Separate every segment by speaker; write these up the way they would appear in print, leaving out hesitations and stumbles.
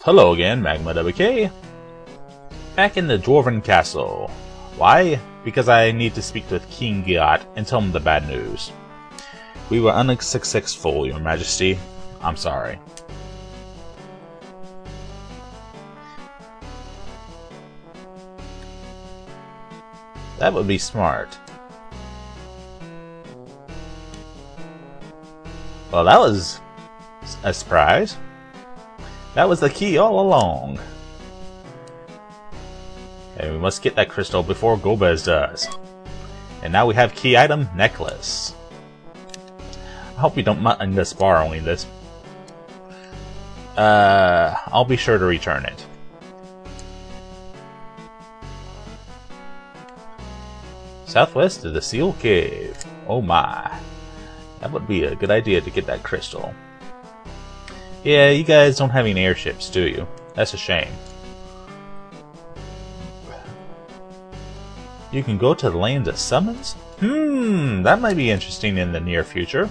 Speaker 1: Hello again, Magma WK. Back in the Dwarven Castle. Why? Because I need to speak with King Giat and tell him the bad news. We were unsuccessful, Your Majesty. I'm sorry. That would be smart. Well, that was a surprise. That was the key all along. And we must get that crystal before Gobez does. And now we have key item, necklace. I hope you don't mind us borrowing this. I'll be sure to return it. Southwest of the Seal Cave. Oh my. That would be a good idea to get that crystal. Yeah, you guys don't have any airships, do you? That's a shame. You can go to the land of summons? That might be interesting in the near future.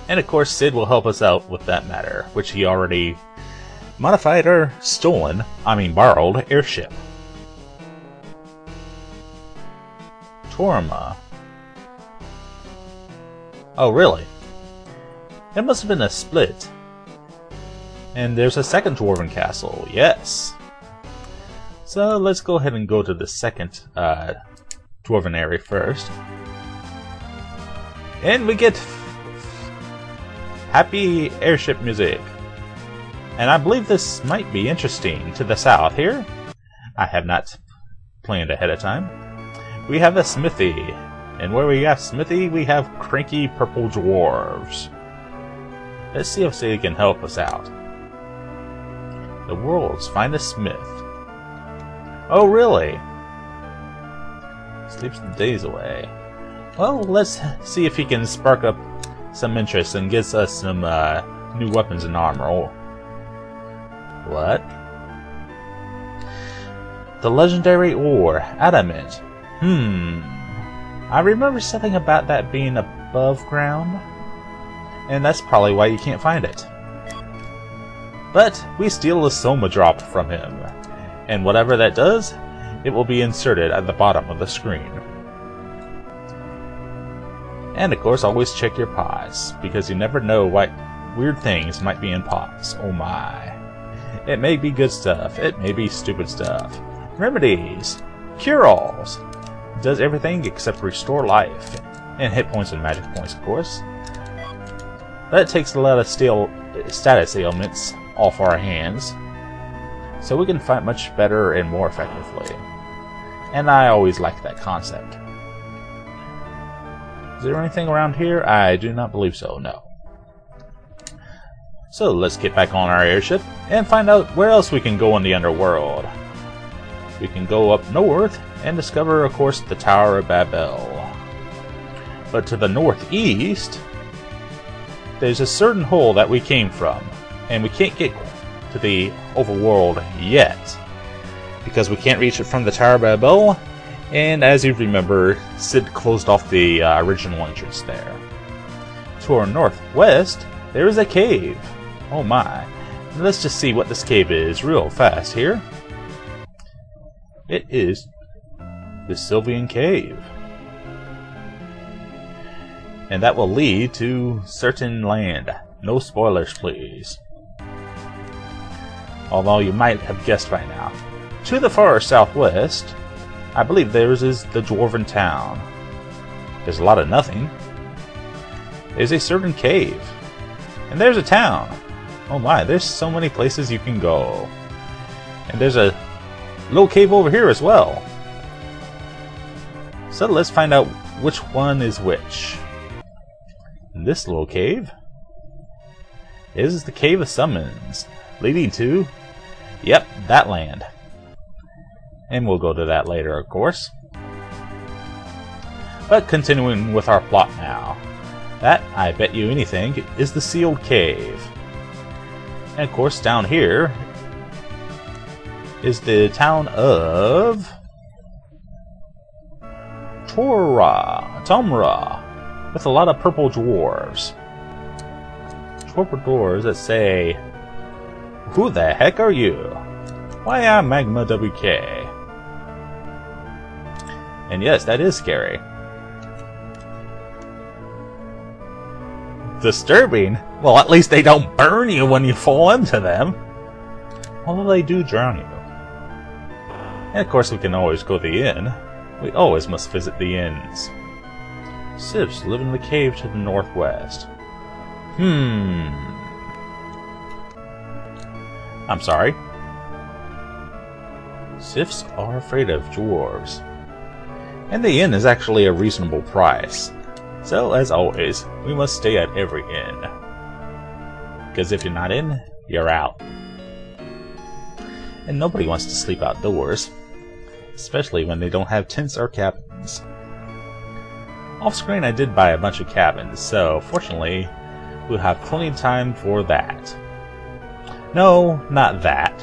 Speaker 1: And of course, Sid will help us out with that matter, which he already modified or borrowed airship. Tomra. Oh, really? It must have been a split. And there's a second Dwarven castle, yes. So let's go ahead and go to the second Dwarven area first. And we get happy airship music. And I believe this might be interesting to the south here. I have not planned ahead of time. We have a smithy. And where we have smithy, we have cranky purple dwarves. Let's see if they can help us out. The world's finest smith. Oh, really? Sleeps the days away. Well, let's see if he can spark up some interest and gives us some new weapons and armor. Oh. What? The legendary ore, adamant. I remember something about that being above ground. And that's probably why you can't find it. But we steal a Soma drop from him. And whatever that does, it will be inserted at the bottom of the screen. And of course, always check your pots, because you never know what weird things might be in pots. Oh my. It may be good stuff, it may be stupid stuff. Remedies. Cure-alls. Does everything except restore life. And hit points and magic points, of course. That takes a lot of status ailments off our hands, so we can fight much better and more effectively. And I always like that concept. Is there anything around here? I do not believe so, no. So let's get back on our airship and find out where else we can go in the underworld. We can go up north and discover, of course, the Tower of Babel. But to the northeast, there's a certain hole that we came from, and we can't get to the overworld yet, because we can't reach it from the Tower of Babel, and as you remember, Sid closed off the original entrance there. To our northwest, there is a cave. Oh my. Let's just see what this cave is real fast here. It is the Sylvian Cave. And that will lead to certain land. No spoilers, please. Although you might have guessed by now. To the far southwest, I believe theirs is the Dwarven town. There's a lot of nothing. There's a certain cave. And there's a town. Oh my, there's so many places you can go. And there's a little cave over here as well. So let's find out which one is which. This little cave is the Cave of Summons, leading to, yep, that land. And we'll go to that later, of course. But continuing with our plot now. That, I bet you anything, is the Sealed Cave. And of course, down here is the town of Tomra, with a lot of purple dwarves. corporate doors that say, "Who the heck are you?" Why, I'm Magma WK. And yes, that is scary. Disturbing? Well, at least they don't burn you when you fall into them. Although they do drown you. And of course we can always go to the inn. We always must visit the inns. Sifs live in the cave to the northwest. I'm sorry. Sifs are afraid of dwarves. And the inn is actually a reasonable price. So, as always, we must stay at every inn. Because if you're not in, you're out. And nobody wants to sleep outdoors. Especially when they don't have tents or cabins. Off screen I did buy a bunch of cabins, so fortunately we'll have plenty of time for that. No, not that.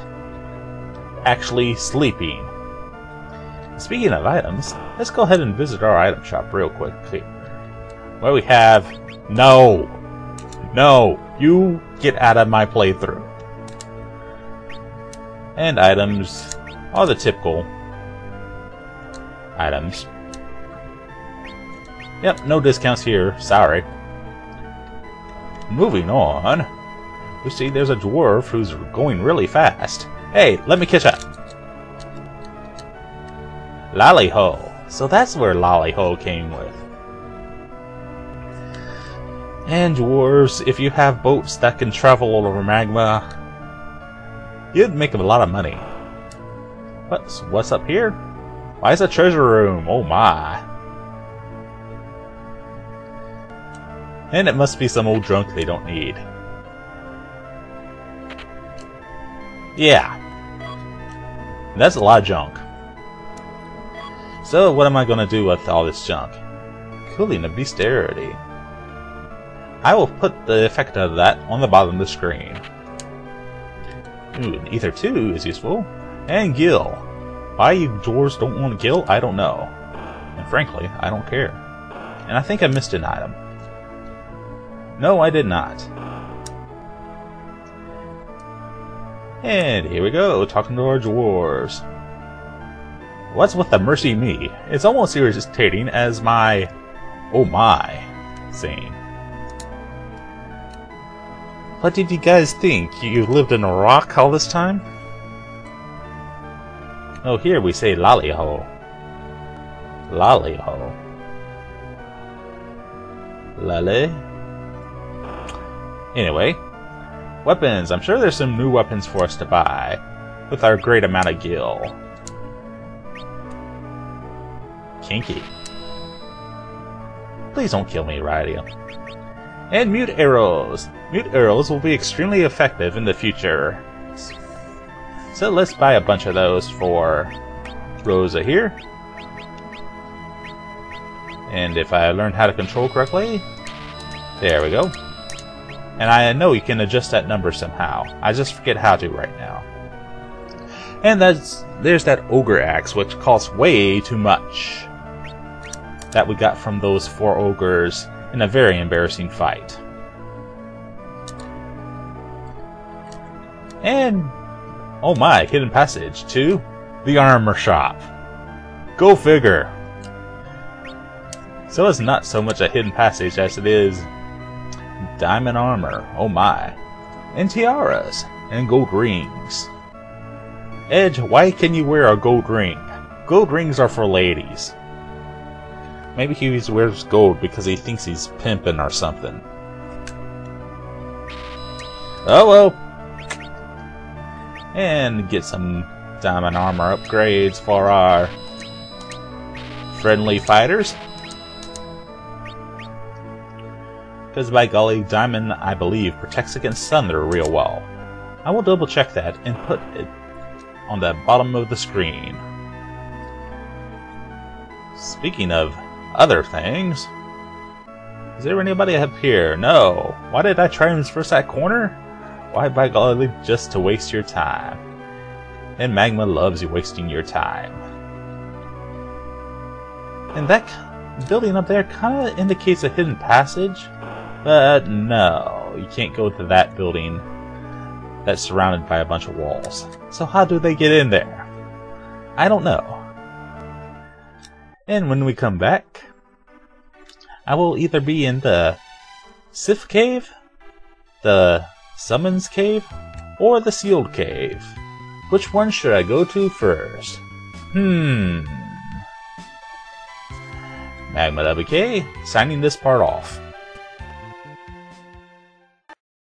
Speaker 1: Actually sleeping. Speaking of items, let's go ahead and visit our item shop real quick. Where we have... No! No! You get out of my playthrough. And items are the typical items. Yep, no discounts here. Sorry. Moving on. We see there's a dwarf who's going really fast. Hey, let me catch up. Lali-ho. So that's where Lali-ho came with. And dwarves, if you have boats that can travel all over Magma, you'd make a lot of money. What's up here? Why is a treasure room? Oh my. And it must be some old junk they don't need. Yeah. That's a lot of junk. So what am I going to do with all this junk? Cooling the bestiarity. I will put the effect of that on the bottom of the screen. Ooh, an Ether 2 is useful. And Gil. Why you dwarves don't want Gil, I don't know. And frankly, I don't care. And I think I missed an item. No, I did not. And here we go, talking to our dwarves. What's with the mercy me? It's almost irritating as my oh my scene. What did you guys think? You lived in a rock all this time? Oh, here we say Lali-ho. Lali-ho. Lali? Anyway, weapons. I'm sure there's some new weapons for us to buy with our great amount of gil. Kinky. Please don't kill me, Radio. And mute arrows. Mute arrows will be extremely effective in the future. So let's buy a bunch of those for Rosa here. And if I learn how to control correctly, there we go. And I know you can adjust that number somehow. I just forget how to right now. And there's that ogre axe, which costs way too much. That we got from those 4 ogres in a very embarrassing fight. And oh my, hidden passage to the armor shop. Go figure. So it's not so much a hidden passage as it is diamond armor. Oh my. And tiaras and gold rings. Edge, why can you wear a gold ring? Gold rings are for ladies. Maybe he wears gold because he thinks he's pimping or something. Oh well. And get some diamond armor upgrades for our friendly fighters. Because by golly, diamond, I believe, protects against thunder real well. I will double check that and put it on the bottom of the screen. Speaking of other things, is there anybody up here? No. Why did I transverse that corner? Why, by golly, just to waste your time. And Magma loves you wasting your time. And that building up there kind of indicates a hidden passage, but no. You can't go to that building that's surrounded by a bunch of walls. So how do they get in there? I don't know. And when we come back, I will either be in the Sif Cave, the Summons Cave, or the Sealed Cave. Which one should I go to first? Magma WK, signing this part off.